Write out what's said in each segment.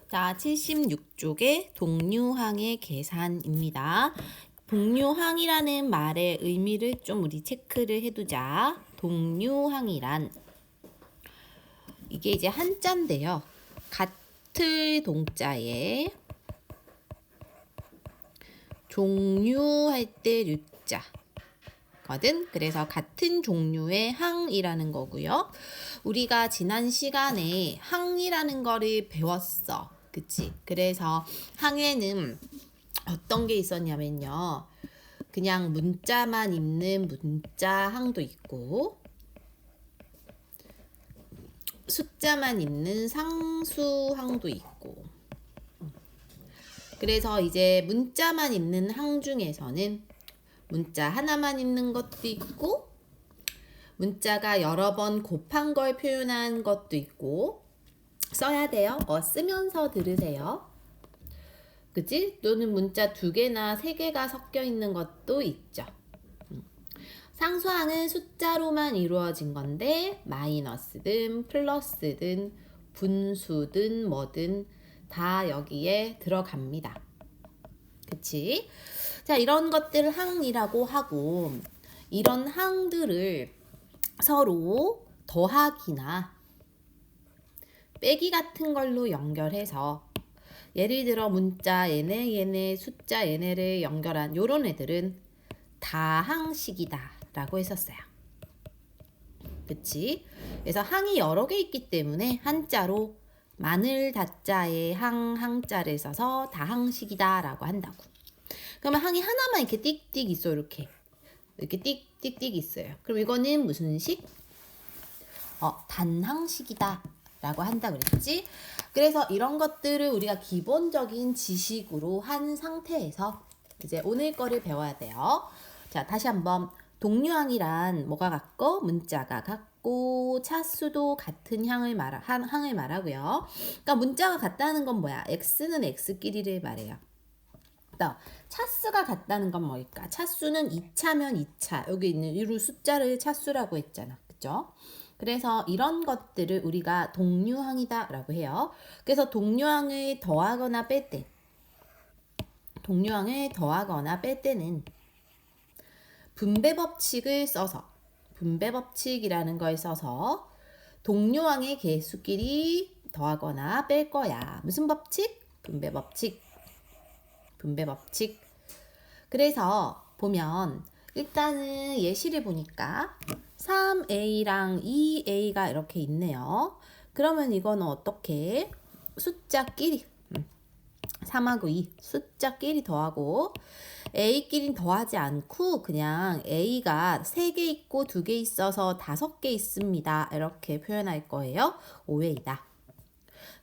자, 76쪽의 동류항의 계산입니다. 동류항이라는 말의 의미를 좀 우리 체크를 해두자. 동류항이란 이게 이제 한자인데요. 같을 동자에 종류할 때 류자 거든. 그래서 같은 종류의 항이라는 거고요. 우리가 지난 시간에 항이라는 거를 배웠어. 그치? 그래서 항에는 어떤 게 있었냐면요. 그냥 문자만 있는 문자항도 있고 숫자만 있는 상수항도 있고 그래서 이제 문자만 있는 항 중에서는 문자 하나만 있는 것도 있고 문자가 여러 번 곱한 걸 표현한 것도 있고 써야 돼요. 쓰면서 들으세요. 그치? 또는 문자 2개나 3개가 섞여 있는 것도 있죠. 상수항은 숫자로만 이루어진 건데 마이너스든 플러스든 분수든 뭐든 다 여기에 들어갑니다. 그치? 자, 이런 것들을 항이라고 하고 이런 항들을 서로 더하기나 빼기 같은 걸로 연결해서 예를 들어 문자 얘네 숫자 얘네를 연결한 요런 애들은 다항식이다 라고 했었어요. 그치? 그래서 항이 여러 개 있기 때문에 한자로 마늘 다자에 항자를 써서 다항식이다 라고 한다고. 그러면 항이 하나만 이렇게 띡띡 있어. 이렇게 띡띡띡 있어요. 그럼 이거는 무슨 식? 단항식이다 라고 한다 그랬지. 그래서 이런 것들을 우리가 기본적인 지식으로 한 상태에서 이제 오늘 거를 배워야 돼요. 자, 다시 한번 동류항이란 뭐가 같고 문자가 같고 차수도 같은 항을 말하고요. 그러니까 문자가 같다는 건 뭐야? x는 x끼리를 말해요. 또 차수가 같다는 건 뭘까? 차수는 2차면 2차. 여기 있는 이 숫자를 차수라고 했잖아. 그죠? 그래서 이런 것들을 우리가 동류항이다 라고 해요. 그래서 동류항을 더하거나 뺄 때는 분배법칙을 써서 분배법칙이라는 걸 써서 동류항의 개수끼리 더하거나 뺄 거야. 무슨 법칙? 분배법칙. 그래서 보면 일단은 예시를 보니까 3a랑 2a가 이렇게 있네요. 그러면 이거는 어떻게? 숫자끼리 3하고 2 숫자끼리 더하고 a끼리는 더하지 않고 그냥 a가 3개 있고 2개 있어서 5개 있습니다. 이렇게 표현할 거예요. 5a이다.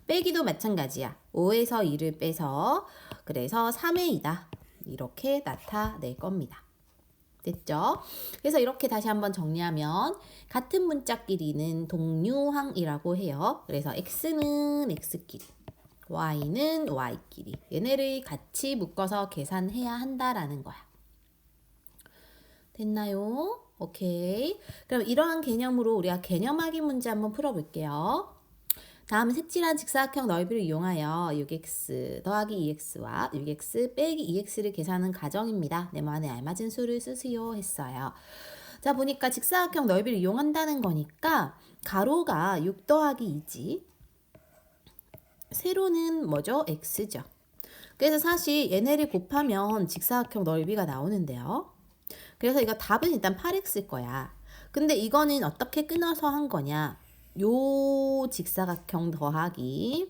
빼기도 마찬가지야. 5에서 2를 빼서 그래서 3a이다. 이렇게 나타낼 겁니다. 됐죠? 그래서 이렇게 다시 한번 정리하면 같은 문자끼리는 동류항이라고 해요. 그래서 x는 x끼리 y는 y끼리 얘네를 같이 묶어서 계산해야 한다라는 거야. 됐나요? 오케이. 그럼 이러한 개념으로 우리가 개념하기 문제 한번 풀어볼게요. 다음은 색칠한 직사각형 넓이를 이용하여 6x 더하기 2x와 6x 빼기 2x를 계산하는 가정입니다. 네모안에 알맞은 수를 쓰세요 했어요. 자, 보니까 직사각형 넓이를 이용한다는 거니까 가로가 6 더하기 2지. 세로는 뭐죠? x죠. 그래서 사실 얘네를 곱하면 직사각형 넓이가 나오는데요. 그래서 이거 답은 일단 8x일 거야. 근데 이거는 어떻게 끊어서 한 거냐? 요 직사각형 더하기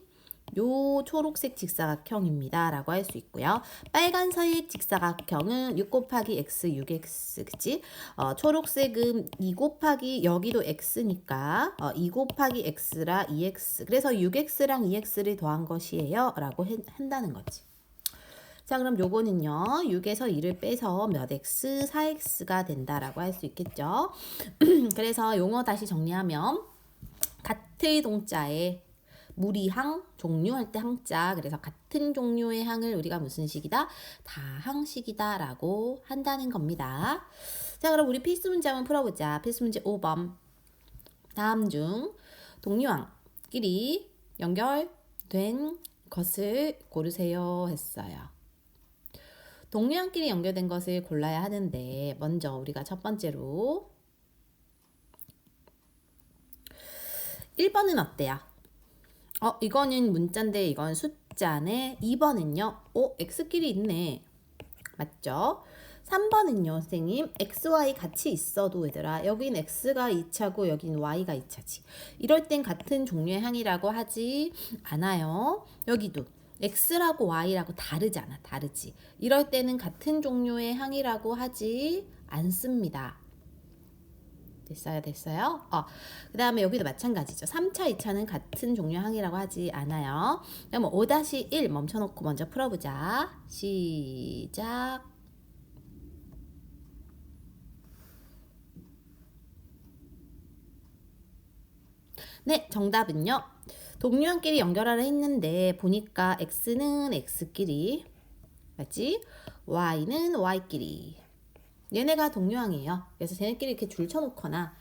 요 초록색 직사각형입니다 라고 할 수 있고요. 빨간색 직사각형은 6 곱하기 x 6x 그치? 초록색은 2 곱하기 여기도 x니까 2 곱하기 x라 2x 그래서 6x랑 2x를 더한 것이에요 라고 한다는 거지. 자, 그럼 요거는요 6에서 2를 빼서 몇 x 4x가 된다라고 할 수 있겠죠. 그래서 용어 다시 정리하면 같은 동자에 무리항, 종류할 때 항자. 그래서 같은 종류의 항을 우리가 무슨 식이다? 다항식이다 라고 한다는 겁니다. 자, 그럼 우리 필수 문제 한번 풀어보자. 필수 문제 5번. 다음 중 동류항끼리 연결된 것을 고르세요 했어요. 동류항끼리 연결된 것을 골라야 하는데 먼저 우리가 첫 번째로 1번은 어때요? 이거는 문자인데 이건 숫자네. 2번은요? x끼리 있네. 맞죠? 3번은요, 선생님. x, y 같이 있어도 얘들아 여긴 x가 2차고 여긴 y가 2차지. 이럴 땐 같은 종류의 항이라고 하지 않아요. 여기도 x라고 y라고 다르잖아. 다르지. 이럴 때는 같은 종류의 항이라고 하지 않습니다. 됐어요? 그 다음에 여기도 마찬가지죠. 3차, 2차는 같은 종류 항이라고 하지 않아요. 그럼 5-1 멈춰놓고 먼저 풀어보자. 시작. 네, 정답은요. 동류항끼리 연결하라 했는데 보니까 x는 x끼리, 맞지? y는 y끼리. 얘네가 동류항이에요. 그래서 쟤네끼리 이렇게 줄 쳐놓거나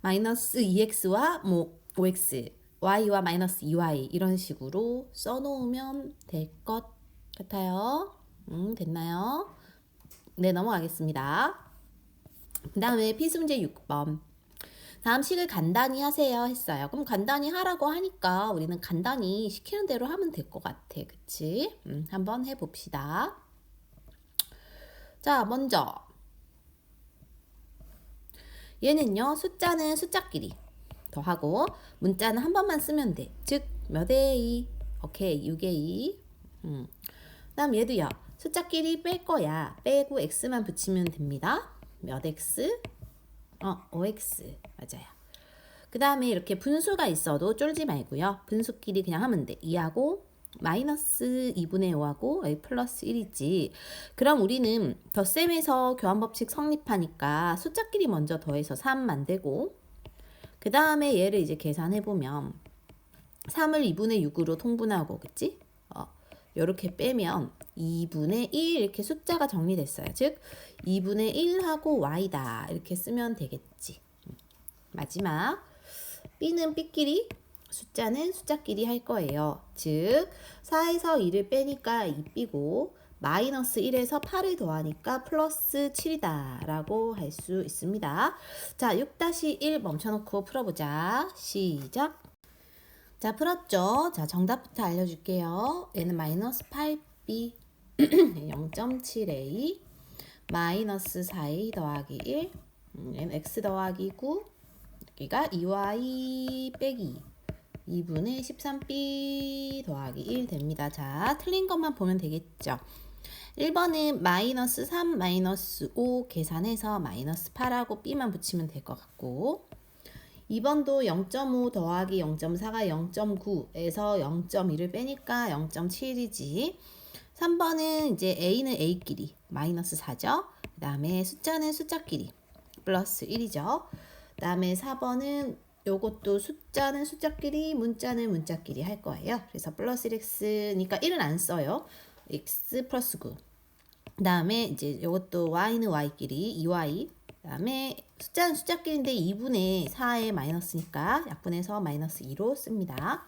마이너스 2x와 5x, y와 마이너스 2y 이런 식으로 써놓으면 될 것 같아요. 됐나요? 네, 넘어가겠습니다. 그 다음에 필수문제 6번. 다음 식을 간단히 하세요 했어요. 그럼 간단히 하라고 하니까 우리는 간단히 시키는 대로 하면 될 것 같아. 그치? 한번 해봅시다. 자, 먼저 얘는요, 숫자는 숫자끼리 더하고 문자는 한 번만 쓰면 돼. 즉, 몇의 2. 오케이, 6의 2. 그 다음 얘도요, 숫자끼리 뺄 거야. 빼고 x만 붙이면 됩니다. 몇 x? 5x. 맞아요. 그 다음에 이렇게 분수가 있어도 쫄지 말고요. 분수끼리 그냥 하면 돼. 2하고 마이너스 2분의 5하고 a 플러스 1이지. 그럼 우리는 덧셈에서 교환법칙 성립하니까 숫자끼리 먼저 더해서 3 만들고 그 다음에 얘를 이제 계산해보면 3을 2분의 6으로 통분하고 그치? 요렇게 빼면 2분의 1 이렇게 숫자가 정리됐어요. 즉 2분의 1하고 y다 이렇게 쓰면 되겠지. 마지막 b는 b끼리 숫자는 숫자끼리 할 거예요. 즉 4에서 2를 빼니까 2b고 마이너스 1에서 8을 더하니까 플러스 7이다 라고 할 수 있습니다. 자, 6-1 멈춰놓고 풀어보자. 시작. 자, 풀었죠? 자, 정답부터 알려줄게요. 얘는 마이너스 8b 0.7a 마이너스 4a 더하기 1 얘는 x 더하기 9 여기가 2y 빼기 2분의 13b 더하기 1 됩니다. 자, 틀린 것만 보면 되겠죠. 1번은 마이너스 3 마이너스 5 계산해서 마이너스 8하고 b만 붙이면 될 것 같고 2번도 0.5 더하기 0.4가 0.9에서 0.2를 빼니까 0.7이지. 3번은 이제 a는 a끼리 마이너스 4죠. 그 다음에 숫자는 숫자끼리 플러스 1이죠. 그 다음에 4번은 요것도 숫자는 숫자끼리 문자는 문자끼리 할 거예요. 그래서 플러스 1x니까 1은 안 써요. x 플러스 9. 그 다음에 이제 요것도 y는 y끼리 2y. 그 다음에 숫자는 숫자끼리인데 2분의 4의 마이너스니까 약분해서 마이너스 2로 씁니다.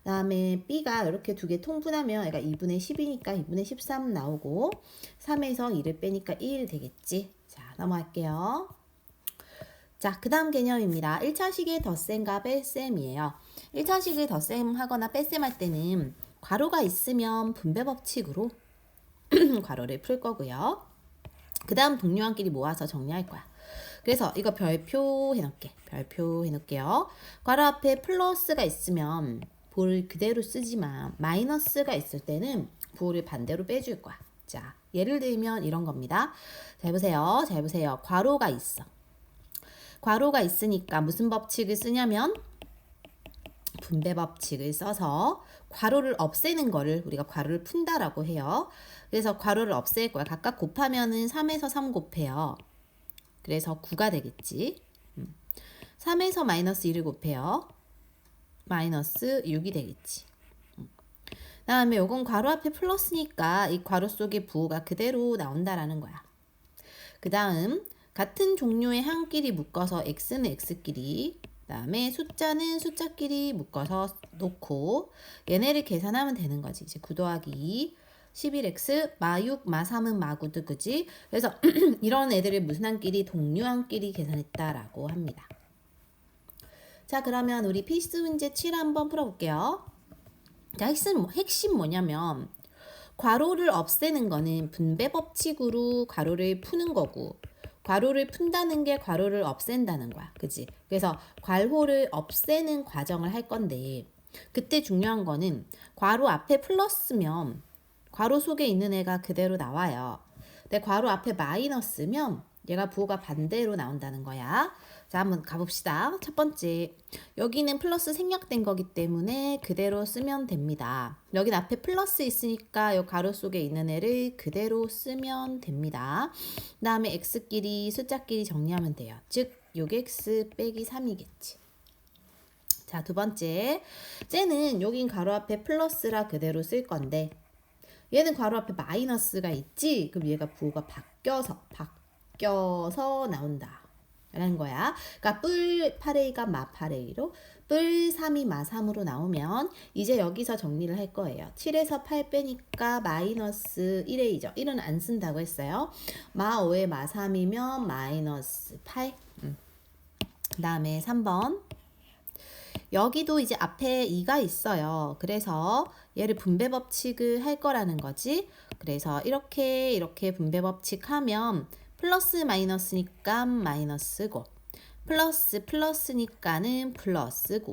그 다음에 b가 이렇게 두 개 통분하면 얘가 2분의 10이니까 2분의 13 나오고 3에서 2를 빼니까 1 되겠지. 자, 넘어갈게요. 자, 그 다음 개념입니다. 1차식의 덧셈과 뺄셈이에요. 1차식을 덧셈하거나 뺄셈할 때는 괄호가 있으면 분배 법칙으로 괄호를 풀 거고요. 그 다음 동료한끼리 모아서 정리할 거야. 그래서 이거 별표 해놓을게. 별표 해놓을게요. 괄호 앞에 플러스가 있으면 볼을 그대로 쓰지만 마이너스가 있을 때는 볼을 반대로 빼줄 거야. 자, 예를 들면 이런 겁니다. 잘 보세요. 잘 보세요. 괄호가 있어. 괄호가 있으니까 무슨 법칙을 쓰냐면 분배 법칙을 써서 괄호를 없애는 거를 우리가 괄호를 푼다라고 해요. 그래서 괄호를 없앨 거야. 각각 곱하면은 3에서 3 곱해요. 그래서 9가 되겠지. 3에서 마이너스 1을 곱해요. 마이너스 6이 되겠지. 그 다음에 요건 괄호 앞에 플러스니까 이 괄호 속의 부호가 그대로 나온다라는 거야. 그 다음 같은 종류의 항끼리 묶어서 x는 x끼리 그다음에 숫자는 숫자끼리 묶어서 놓고 얘네를 계산하면 되는 거지. 이제 9 더하기 2 11x 마6 마3은 마9도 그지? 그래서 이런 애들을 무슨 한끼리 동류한끼리 계산했다라고 합니다. 자, 그러면 우리 필수 문제 7 한번 풀어볼게요. 자, 핵심 뭐냐면 괄호를 없애는 거는 분배 법칙으로 괄호를 푸는 거고 괄호를 푼다는 게 괄호를 없앤다는 거야. 그치? 그래서 괄호를 없애는 과정을 할 건데 그때 중요한 거는 괄호 앞에 플러스면 괄호 속에 있는 애가 그대로 나와요. 근데 괄호 앞에 마이너스면 얘가 부호가 반대로 나온다는 거야. 자, 한번 가봅시다. 첫 번째, 여기는 플러스 생략된 거기 때문에 그대로 쓰면 됩니다. 여긴 앞에 플러스 있으니까 이 괄호 속에 있는 애를 그대로 쓰면 됩니다. 그 다음에 x끼리 숫자끼리 정리하면 돼요. 즉 6x 빼기 3이겠지. 자, 두 번째, 쟤는 여긴 괄호 앞에 플러스라 그대로 쓸 건데 얘는 괄호 앞에 마이너스가 있지? 그럼 얘가 부호가 바뀌어서 나온다 라는 거야. 그러니까 뿔 8A가 마 8A로 뿔 3이 마 3으로 나오면 이제 여기서 정리를 할 거예요. 7에서 8 빼니까 마이너스 1A죠. 1은 안 쓴다고 했어요. 마 5에 마 3이면 마이너스 8. 그 다음에 3번. 여기도 이제 앞에 2가 있어요. 그래서 얘를 분배 법칙을 할 거라는 거지. 그래서 이렇게 분배 법칙 하면 플러스 마이너스니까 마이너스고 플러스니까는 플러스고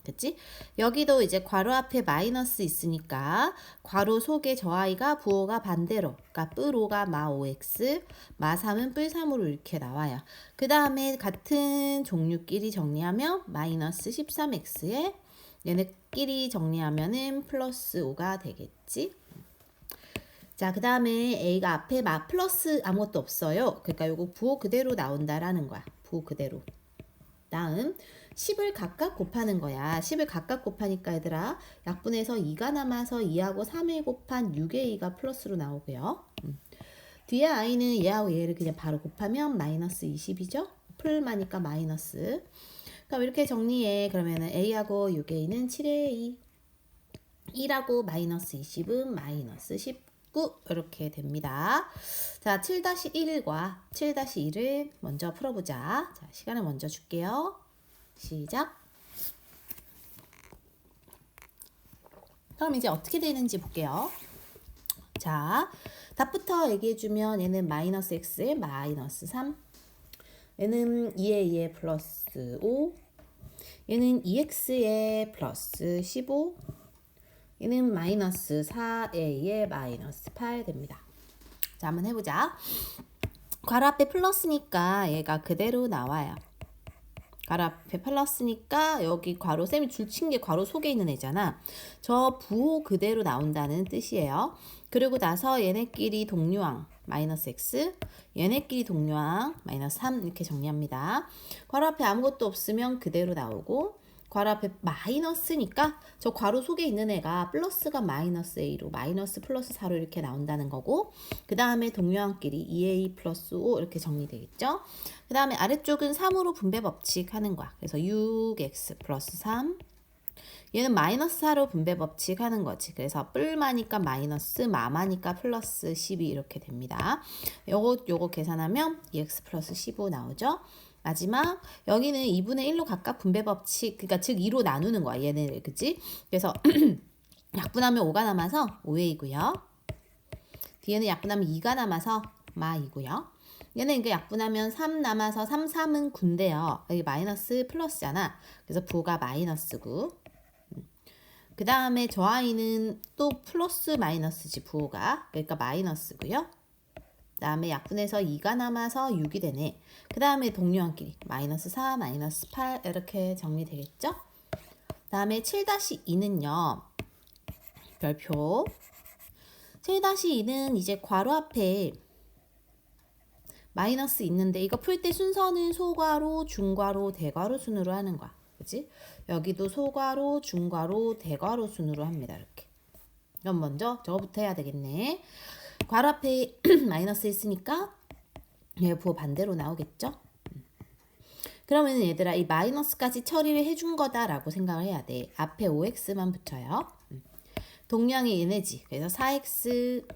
됐지? 여기도 이제 괄호 앞에 마이너스 있으니까 괄호 속에 저 아이가 부호가 반대로 그러니까 뿔5가 마 5x 마 3은 뿔 3으로 이렇게 나와요. 그 다음에 같은 종류끼리 정리하면 마이너스 13x에 얘네끼리 정리하면은 플러스 5가 되겠지? 자, 그 다음에 A가 앞에 플러스 아무것도 없어요. 그러니까 요거 부호 그대로 나온다라는 거야. 부호 그대로. 다음 10을 각각 곱하는 거야. 10을 각각 곱하니까 얘들아 약분해서 2가 남아서 2하고 3을 곱한 6의 2가 플러스로 나오고요. 뒤에 i는 얘하고 얘를 그냥 바로 곱하면 마이너스 20이죠. 풀마니까 마이너스. 그럼 이렇게 정리해. 그러면은 a하고 6의 2는 7의 2. 1하고 마이너스 20은 마이너스 19 이렇게 됩니다. 자, 7-1과 7-1을 먼저 풀어보자. 자, 시간을 먼저 줄게요. 시작. 그럼 이제 어떻게 되는지 볼게요. 자, 답부터 얘기해주면 얘는 마이너스 x에 마이너스 3, 얘는 2에 2에 플러스 5, 얘는 2x에 플러스 15, 얘는 마이너스 4에 2에 마이너스 8 됩니다. 자, 한번 해보자. 괄호 앞에 플러스니까 얘가 그대로 나와요. 괄호 앞에 플러스니까 여기 괄호 쌤이 줄친 게 괄호 속에 있는 애잖아. 저 부호 그대로 나온다는 뜻이에요. 그리고 나서 얘네끼리 동류항 마이너스 x, 얘네끼리 동류항 마이너스 3 이렇게 정리합니다. 괄호 앞에 아무것도 없으면 그대로 나오고 괄호 앞에 마이너스니까 저 괄호 속에 있는 애가 플러스가 마이너스 a로 마이너스 플러스 4로 이렇게 나온다는 거고 그 다음에 동류항끼리 2a 플러스 5 이렇게 정리되겠죠. 그 다음에 아래쪽은 3으로 분배 법칙 하는 거야. 그래서 6x 플러스 3 얘는 마이너스 4로 분배 법칙 하는 거지. 그래서 뿔마니까 마이너스 마마니까 플러스 12 이렇게 됩니다. 요거 계산하면 2x 플러스 15 나오죠. 마지막 여기는 2분의 1로 각각 분배 법칙 그러니까 즉 2로 나누는 거야 얘네를 그치? 그래서 약분하면 5가 남아서 5a이고요. 뒤에는 약분하면 2가 남아서 마이고요. 얘는 이게 약분하면 3 남아서 3, 3은 9인데요. 여기 마이너스 플러스잖아. 그래서 부가 마이너스 9. 그 다음에 저 아이는 또 플러스 마이너스지 부호가. 그러니까 마이너스고요. 그 다음에 약분해서 2가 남아서 6이 되네. 그 다음에 동류항끼리 마이너스 4, 마이너스 8 이렇게 정리되겠죠? 그 다음에 7-2는요. 별표 7-2는 이제 괄호 앞에 마이너스 있는데 이거 풀 때 순서는 소괄호, 중괄호, 대괄호 순으로 하는 거야. 그치? 여기도 소괄호, 중괄호, 대괄호 순으로 합니다. 이렇게. 그럼 먼저 저거부터 해야 되겠네. 괄호 앞에 마이너스 있으니까 얘 부호 반대로 나오겠죠? 그러면 얘들아 이 마이너스까지 처리를 해준 거다라고 생각을 해야 돼. 앞에 5x만 붙여요. 동량이 얘네지. 그래서 4x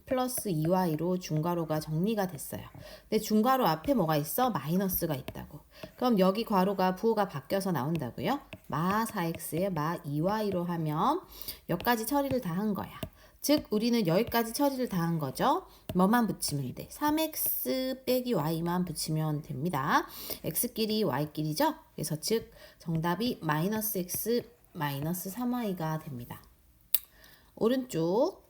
플러스 2y로 중괄호가 정리가 됐어요. 근데 중괄호 앞에 뭐가 있어? 마이너스가 있다고. 그럼 여기 괄호가 부호가 바뀌어서 나온다고요? 마 4x에 마 2y로 하면 여기까지 처리를 다 한 거야. 즉 우리는 여기까지 처리를 다 한 거죠. 뭐만 붙이면 돼? 3x 빼기 y만 붙이면 됩니다. x끼리 y끼리죠? 그래서 즉 정답이 마이너스 x 마이너스 3y가 됩니다. 오른쪽.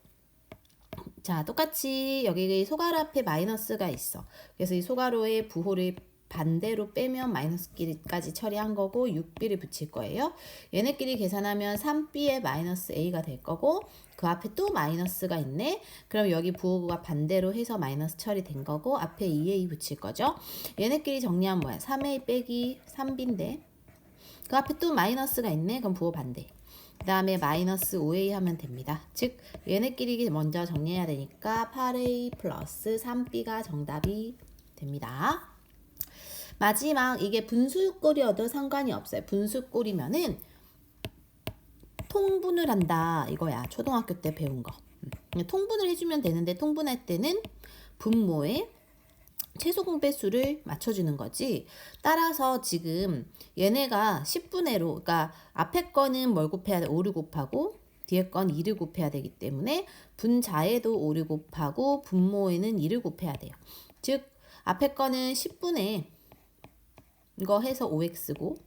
자, 똑같이 여기 소괄호 앞에 마이너스가 있어. 그래서 이 소괄호의 부호를 반대로 빼면 마이너스끼리까지 처리한 거고 6b를 붙일 거예요. 얘네끼리 계산하면 3b의 마이너스 a가 될 거고 그 앞에 또 마이너스가 있네. 그럼 여기 부호가 반대로 해서 마이너스 처리된 거고 앞에 2a 붙일 거죠. 얘네끼리 정리하면 뭐야? 3a 빼기 3b인데 그 앞에 또 마이너스가 있네. 그럼 부호 반대. 그 다음에 마이너스 5a 하면 됩니다. 즉 얘네끼리 먼저 정리해야 되니까 8a 플러스 3b가 정답이 됩니다. 마지막 이게 분수꼴이어도 상관이 없어요. 분수꼴이면은 통분을 한다 이거야. 초등학교 때 배운 거. 통분을 해주면 되는데 통분할 때는 분모에 최소 공배수를 맞춰주는 거지. 따라서 지금 얘네가 10분의 1로 그러니까 앞에 거는 뭘 곱해야 돼? 5를 곱하고 뒤에 건 2를 곱해야 되기 때문에 분자에도 5를 곱하고 분모에는 2를 곱해야 돼요. 즉 앞에 거는 10분의 이거 해서 5x고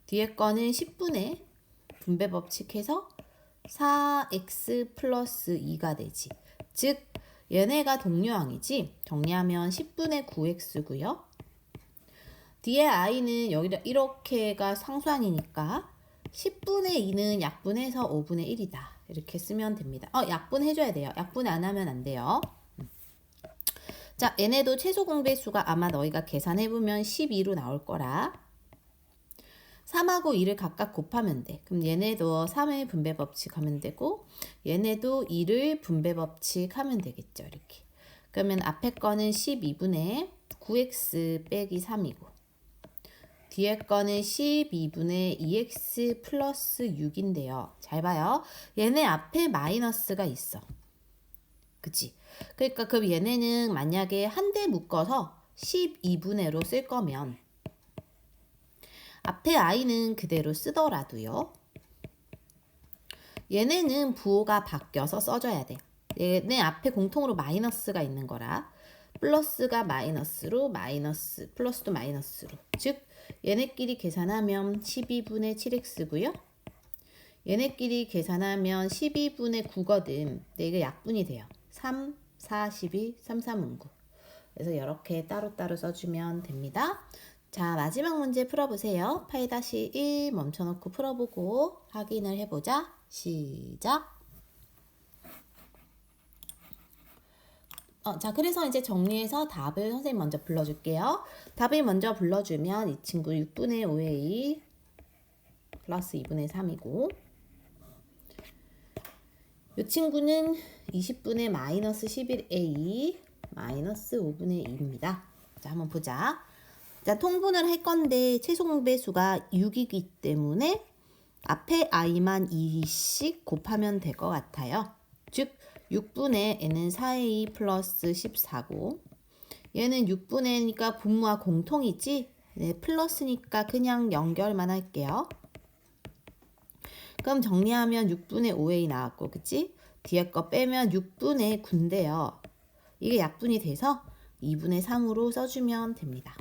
뒤에 거는 10분의 분배 법칙 해서 4x 플러스 2가 되지. 즉 얘네가 동료항이지. 정리하면 10분의 9x고요. 뒤에 i는 여기다 이렇게가 상수항이니까 10분의 2는 약분해서 5분의 1이다. 이렇게 쓰면 됩니다. 약분해줘야 돼요. 약분 안 하면 안 돼요. 자, 얘네도 최소 공배수가 아마 너희가 계산해보면 12로 나올 거라. 3하고 2를 각각 곱하면 돼. 그럼 얘네도 3의 분배 법칙 하면 되고 얘네도 2를 분배 법칙 하면 되겠죠. 이렇게. 그러면 앞에 거는 12분의 9x 빼기 3이고 뒤에 거는 12분의 2x 플러스 6인데요. 잘 봐요. 얘네 앞에 마이너스가 있어. 그치? 그러니까 그럼 얘네는 만약에 한 대 묶어서 12분의로 쓸 거면 앞에 i는 그대로 쓰더라도요. 얘네는 부호가 바뀌어서 써줘야 돼. 얘네 앞에 공통으로 마이너스가 있는 거라 플러스가 마이너스로 마이너스 플러스도 마이너스로 즉 얘네끼리 계산하면 12분의 7x고요. 얘네끼리 계산하면 12분의 9거든. 근데 이게 약분이 돼요. 3, 4, 12, 3, 3은 9. 그래서 이렇게 따로따로 써주면 됩니다. 자, 마지막 문제 풀어보세요. 파이-1 멈춰놓고 풀어보고 확인을 해보자. 시작. 자, 그래서 이제 정리해서 답을 선생님 먼저 불러줄게요. 답을 먼저 불러주면 이 친구 6분의 5a 플러스 2분의 3이고 이 친구는 20분의 마이너스 11a 마이너스 5분의 2입니다. 자, 한번 보자. 자, 통분을 할 건데 최소 공배수가 6이기 때문에 앞에 i만 2씩 곱하면 될 것 같아요. 즉 6분의 n은 4a 플러스 14고 얘는 6분의 n이니까 분모와 공통이지? 네, 플러스니까 그냥 연결만 할게요. 그럼 정리하면 6분의 5a 나왔고 그치? 뒤에 거 빼면 6분의 9인데요. 이게 약분이 돼서 2분의 3으로 써주면 됩니다.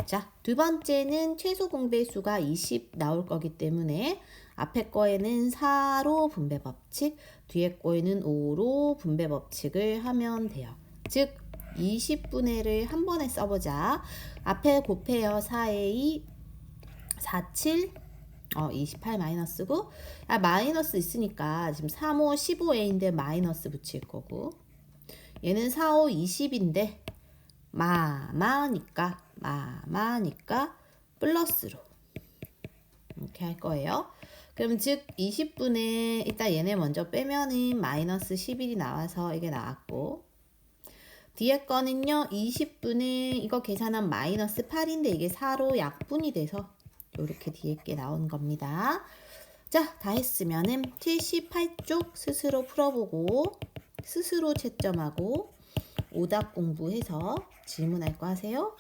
자, 두 번째는 최소 공배수가 20 나올 거기 때문에 앞에 거에는 4로 분배 법칙, 뒤에 거에는 5로 분배 법칙을 하면 돼요. 즉 20분의 1을 한 번에 써보자. 앞에 곱해요. 4a 47 28 마이너스고 마이너스 있으니까 지금 3호 15a인데 마이너스 붙일 거고 얘는 4호 20인데 마마니까 플러스로 이렇게 할 거예요. 그럼 즉 20분의 일단 얘네 먼저 빼면은 마이너스 11이 나와서 이게 나왔고 뒤에 거는요. 20분에 이거 계산한 마이너스 8인데 이게 4로 약분이 돼서 이렇게 뒤에 게 나온 겁니다. 자, 다 했으면은 78쪽 스스로 풀어보고 스스로 채점하고 오답 공부해서 질문할 거 하세요.